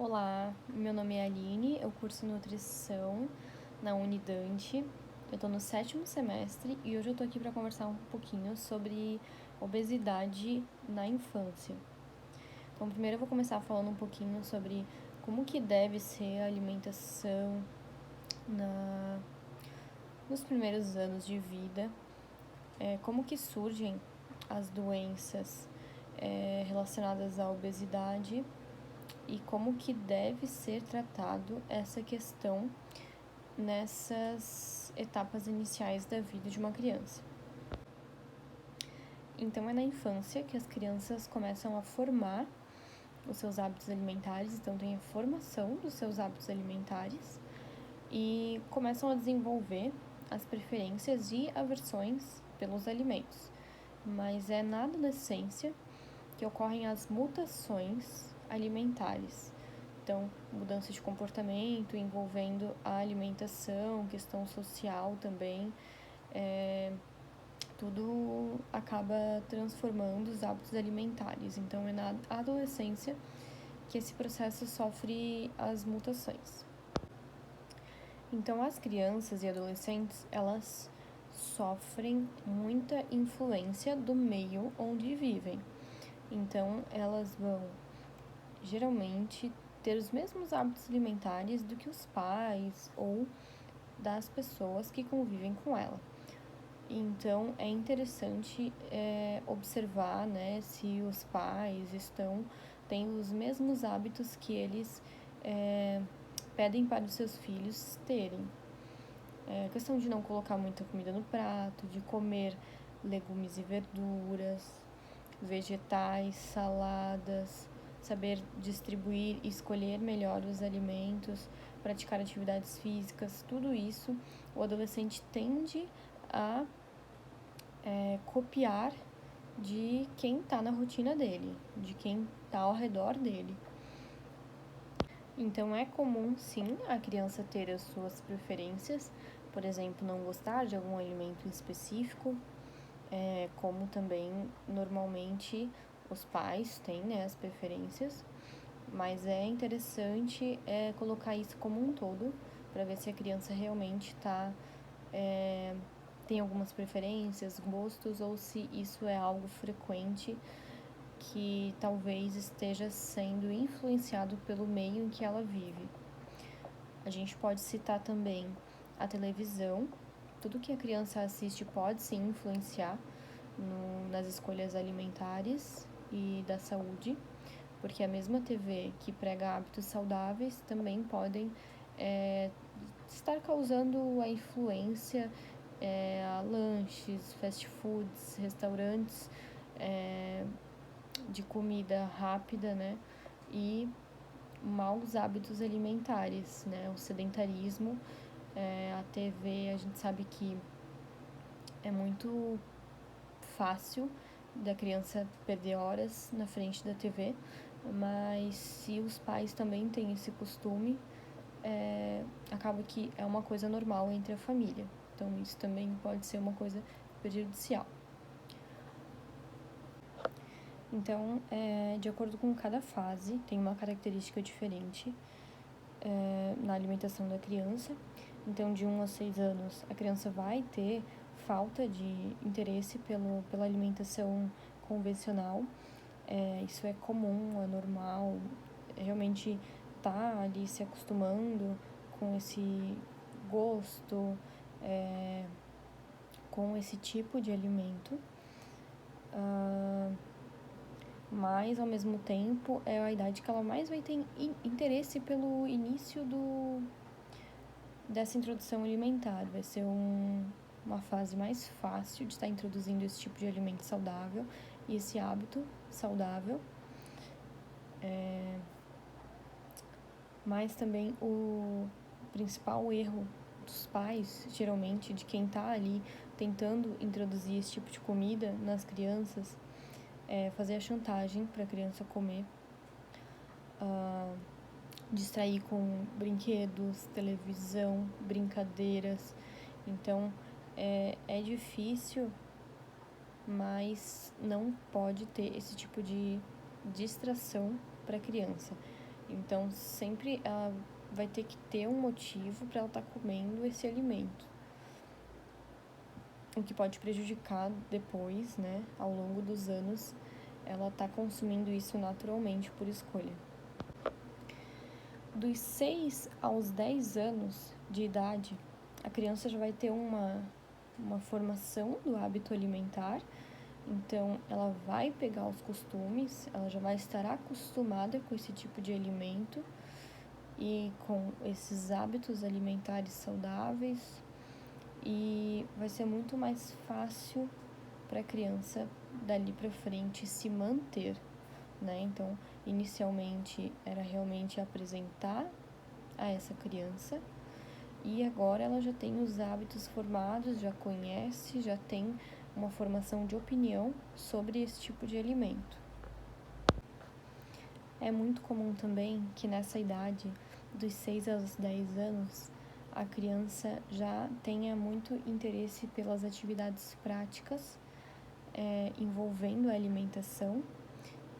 Olá, meu nome é Aline, eu curso nutrição na Unidante. Eu tô no 7º semestre e hoje eu tô aqui para conversar um pouquinho sobre obesidade na infância. Então, primeiro eu vou começar falando um pouquinho sobre como que deve ser a alimentação nos primeiros anos de vida, como que surgem as doenças relacionadas à obesidade e como que deve ser tratado essa questão nessas etapas iniciais da vida de uma criança. Então, é na infância que as crianças começam a formar os seus hábitos alimentares, então tem a formação dos seus hábitos alimentares e começam a desenvolver as preferências e aversões pelos alimentos. Mas é na adolescência que ocorrem as mutações alimentares. Então, mudança de comportamento envolvendo a alimentação, questão social também, tudo acaba transformando os hábitos alimentares. Então, é na adolescência que esse processo sofre as mutações. Então, as crianças e adolescentes, elas sofrem muita influência do meio onde vivem. Então, elas vão geralmente ter os mesmos hábitos alimentares do que os pais ou das pessoas que convivem com ela. Então, é interessante observar, né, se os pais estão tendo os mesmos hábitos que eles pedem para os seus filhos terem. A questão de não colocar muita comida no prato, de comer legumes e verduras, vegetais, saladas, saber distribuir e escolher melhor os alimentos, praticar atividades físicas, tudo isso o adolescente tende a copiar de quem está na rotina dele, de quem está ao redor dele. Então, é comum, sim, a criança ter as suas preferências, por exemplo, não gostar de algum alimento específico, como também, normalmente, os pais têm, né, as preferências, mas é interessante colocar isso como um todo, para ver se a criança realmente tem algumas preferências, gostos, ou se isso é algo frequente que talvez esteja sendo influenciado pelo meio em que ela vive. A gente pode citar também a televisão. Tudo que a criança assiste pode sim influenciar nas escolhas alimentares e da saúde, porque a mesma TV que prega hábitos saudáveis também podem estar causando a influência a lanches, fast foods, restaurantes de comida rápida, né? E maus hábitos alimentares, né? O sedentarismo, a TV, a gente sabe que é muito fácil da criança perder horas na frente da TV, mas se os pais também têm esse costume, acaba que é uma coisa normal entre a família. Então, isso também pode ser uma coisa prejudicial. Então, de acordo com cada fase, tem uma característica diferente na alimentação da criança. Então, de 1 a 6 anos, a criança vai ter falta de interesse pela alimentação convencional. Isso é comum, é normal, realmente tá ali se acostumando com esse gosto, com esse tipo de alimento. Mas, ao mesmo tempo, é a idade que ela mais vai ter interesse pelo início dessa introdução alimentar. Vai ser uma fase mais fácil de estar introduzindo esse tipo de alimento saudável e esse hábito saudável. Mas também o principal erro dos pais, geralmente, de quem está ali tentando introduzir esse tipo de comida nas crianças, fazer a chantagem para a criança comer, distrair com brinquedos, televisão, brincadeiras. Então, é difícil, mas não pode ter esse tipo de distração para a criança. Então, sempre ela vai ter que ter um motivo para ela estar comendo esse alimento, o que pode prejudicar depois, né, ao longo dos anos, ela tá consumindo isso naturalmente por escolha. Dos 6 aos 10 anos de idade, a criança já vai ter uma formação do hábito alimentar, então ela vai pegar os costumes, ela já vai estar acostumada com esse tipo de alimento e com esses hábitos alimentares saudáveis, e vai ser muito mais fácil para a criança dali para frente se manter, né? Então, inicialmente era realmente apresentar a essa criança, e agora ela já tem os hábitos formados, já conhece, já tem uma formação de opinião sobre esse tipo de alimento. É muito comum também que nessa idade, dos 6 aos 10 anos, a criança já tenha muito interesse pelas atividades práticas envolvendo a alimentação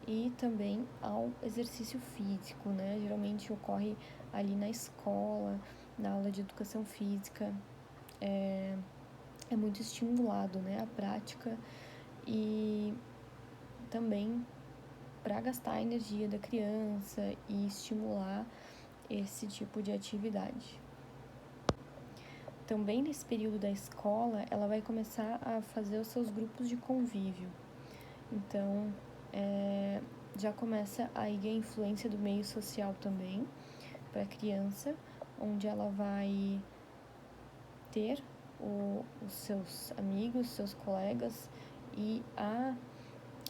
e também ao exercício físico, né? Geralmente ocorre ali na escola, na aula de educação física, é muito estimulado, né, a prática, e também para gastar a energia da criança e estimular esse tipo de atividade. Também nesse período da escola, ela vai começar a fazer os seus grupos de convívio. Então, já começa aí a influência do meio social também para a criança, onde ela vai ter os seus amigos, seus colegas, e a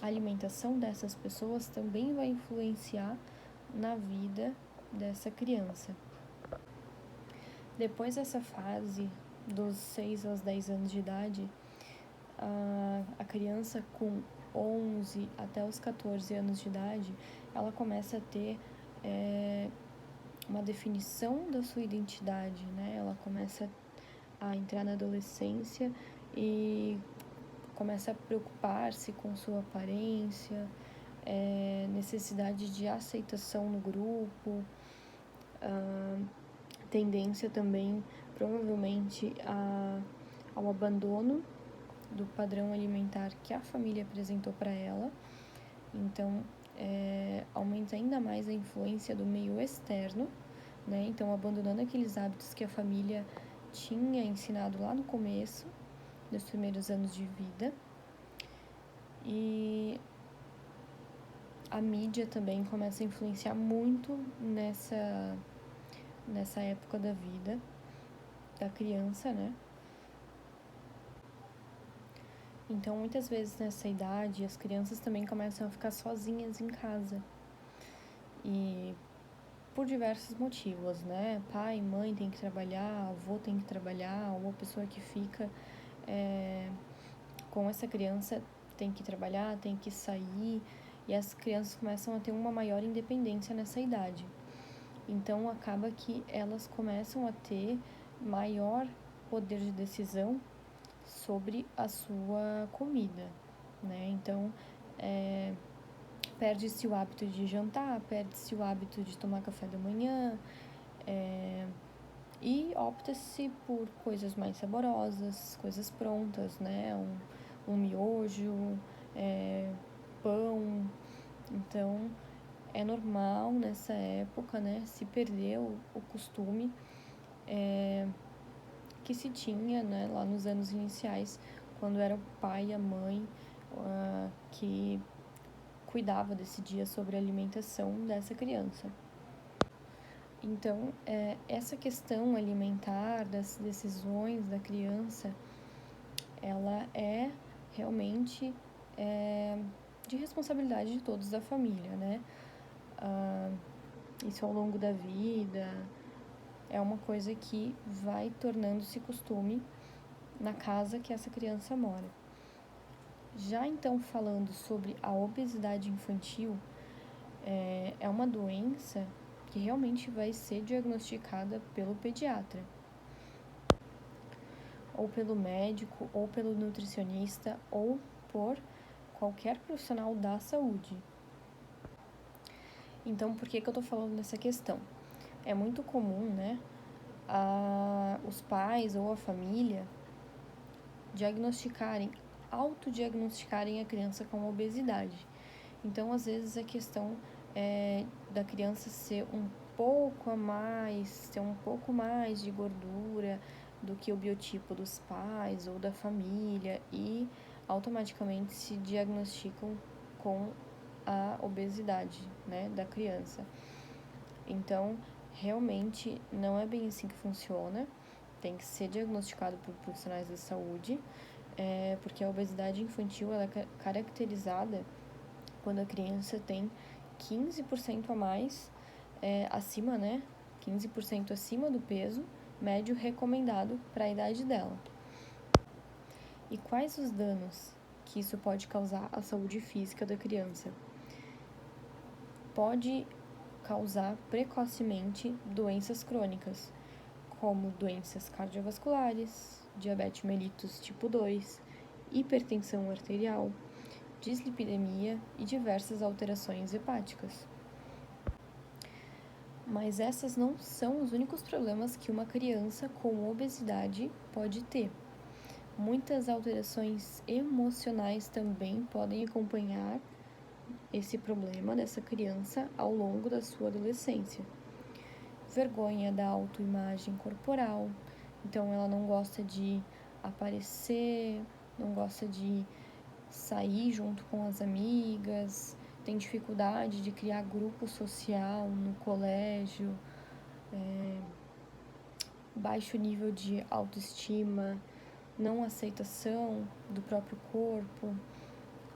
alimentação dessas pessoas também vai influenciar na vida dessa criança. Depois dessa fase, dos 6 aos 10 anos de idade, a criança com 11 até os 14 anos de idade, ela começa a ter uma definição da sua identidade, né? Ela começa a entrar na adolescência e começa a preocupar-se com sua aparência, necessidade de aceitação no grupo, tendência também, provavelmente, ao abandono do padrão alimentar que a família apresentou para ela. Então, aumenta ainda mais a influência do meio externo, né? Então, abandonando aqueles hábitos que a família tinha ensinado lá no começo, nos primeiros anos de vida. E a mídia também começa a influenciar muito nessa época da vida da criança, né? Então, muitas vezes nessa idade, as crianças também começam a ficar sozinhas em casa. E por diversos motivos, né? Pai, mãe tem que trabalhar, avô tem que trabalhar, ou a pessoa que fica com essa criança tem que trabalhar, tem que sair, e as crianças começam a ter uma maior independência nessa idade. Então, acaba que elas começam a ter maior poder de decisão sobre a sua comida, né? Então, perde-se o hábito de jantar, perde-se o hábito de tomar café da manhã, e opta-se por coisas mais saborosas, coisas prontas, né? Um miojo, pão. Então, é normal nessa época, né, se perder o costume que se tinha, né, lá nos anos iniciais, quando era o pai e a mãe que cuidava, decidia sobre a alimentação dessa criança. Então, essa questão alimentar, das decisões da criança, ela é realmente de responsabilidade de todos da família, né? Isso ao longo da vida é uma coisa que vai tornando-se costume na casa que essa criança mora. Já então, falando sobre a obesidade infantil, é uma doença que realmente vai ser diagnosticada pelo pediatra, ou pelo médico, ou pelo nutricionista, ou por qualquer profissional da saúde. Então, por que eu tô falando dessa questão? É muito comum, né, os pais ou a família autodiagnosticarem a criança com obesidade. Então, às vezes, a questão é da criança ser um ter um pouco mais de gordura do que o biotipo dos pais ou da família e automaticamente se diagnosticam com a obesidade, né, da criança. Então, realmente não é bem assim que funciona. Tem que ser diagnosticado por profissionais da saúde, porque a obesidade infantil ela é caracterizada quando a criança tem 15% a mais acima, né? 15% acima do peso médio recomendado para a idade dela. E quais os danos que isso pode causar à saúde física da criança? Pode causar precocemente doenças crônicas, como doenças cardiovasculares, diabetes mellitus tipo 2, hipertensão arterial, dislipidemia e diversas alterações hepáticas. Mas essas não são os únicos problemas que uma criança com obesidade pode ter. Muitas alterações emocionais também podem acompanhar esse problema dessa criança ao longo da sua adolescência. Vergonha da autoimagem corporal, então ela não gosta de aparecer, não gosta de sair junto com as amigas, tem dificuldade de criar grupo social no colégio, baixo nível de autoestima, não aceitação do próprio corpo.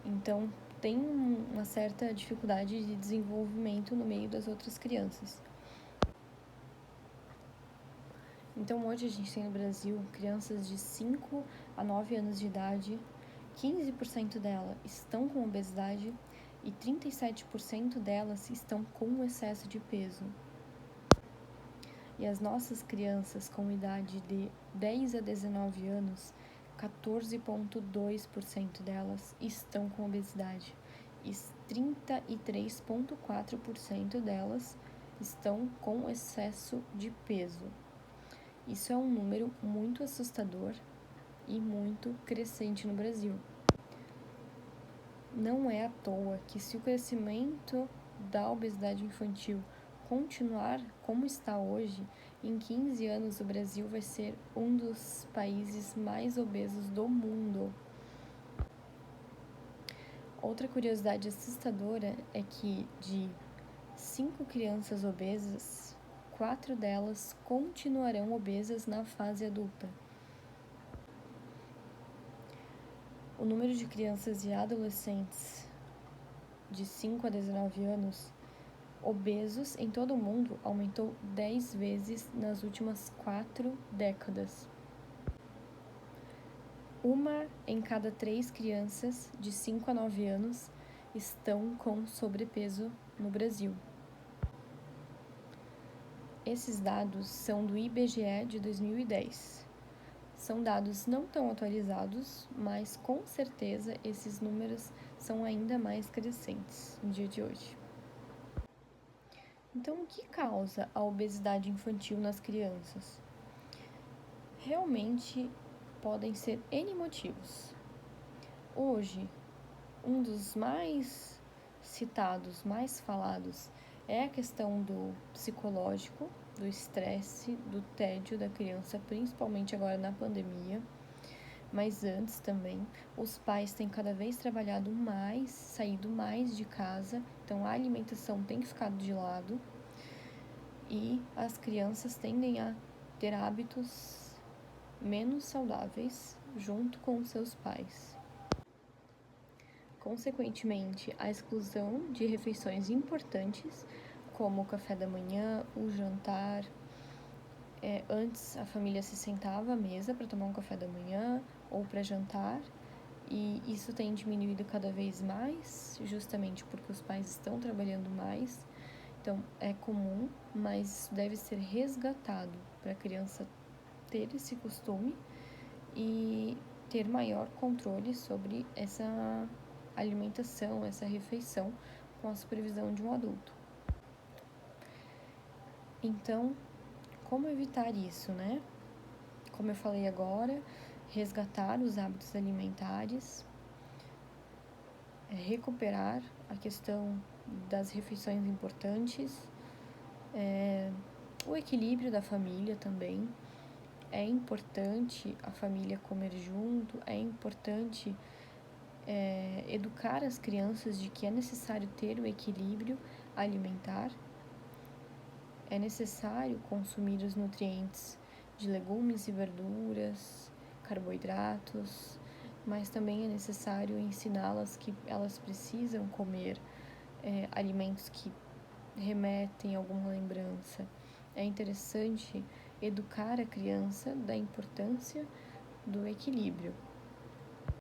Então, tem uma certa dificuldade de desenvolvimento no meio das outras crianças. Então, hoje a gente tem no Brasil crianças de 5 a 9 anos de idade, 15% delas estão com obesidade e 37% delas estão com excesso de peso. E as nossas crianças com idade de 10 a 19 anos, 14,2% delas estão com obesidade e 33,4% delas estão com excesso de peso. Isso é um número muito assustador e muito crescente no Brasil. Não é à toa que, se o crescimento da obesidade infantil continuar como está hoje, em 15 anos o Brasil vai ser um dos países mais obesos do mundo. Outra curiosidade assustadora é que, de 5 crianças obesas, 4 delas continuarão obesas na fase adulta. O número de crianças e adolescentes de 5 a 19 anos obesos em todo o mundo aumentou 10 vezes nas últimas 4 décadas. 1 em cada 3 crianças de 5 a 9 anos estão com sobrepeso no Brasil. Esses dados são do IBGE de 2010. São dados não tão atualizados, mas com certeza esses números são ainda mais crescentes no dia de hoje. Então, o que causa a obesidade infantil nas crianças? Realmente podem ser N motivos. Hoje, um dos mais citados, mais falados, é a questão do psicológico, do estresse, do tédio da criança, principalmente agora na pandemia. Mas antes também, os pais têm cada vez trabalhado mais, saído mais de casa, então a alimentação tem ficado de lado e as crianças tendem a ter hábitos menos saudáveis junto com seus pais. Consequentemente, a exclusão de refeições importantes, como o café da manhã, o jantar. Antes, a família se sentava à mesa para tomar um café da manhã ou para jantar, e isso tem diminuído cada vez mais, justamente porque os pais estão trabalhando mais. Então, é comum, mas deve ser resgatado para a criança ter esse costume e ter maior controle sobre essa alimentação, essa refeição, com a supervisão de um adulto. Então, como evitar isso, né? Como eu falei agora, resgatar os hábitos alimentares, recuperar a questão das refeições importantes, o equilíbrio da família também. É importante a família comer junto, é importante educar as crianças de que é necessário ter o equilíbrio alimentar, é necessário consumir os nutrientes de legumes e verduras, carboidratos, mas também é necessário ensiná-las que elas precisam comer alimentos que remetem a alguma lembrança. É interessante educar a criança da importância do equilíbrio.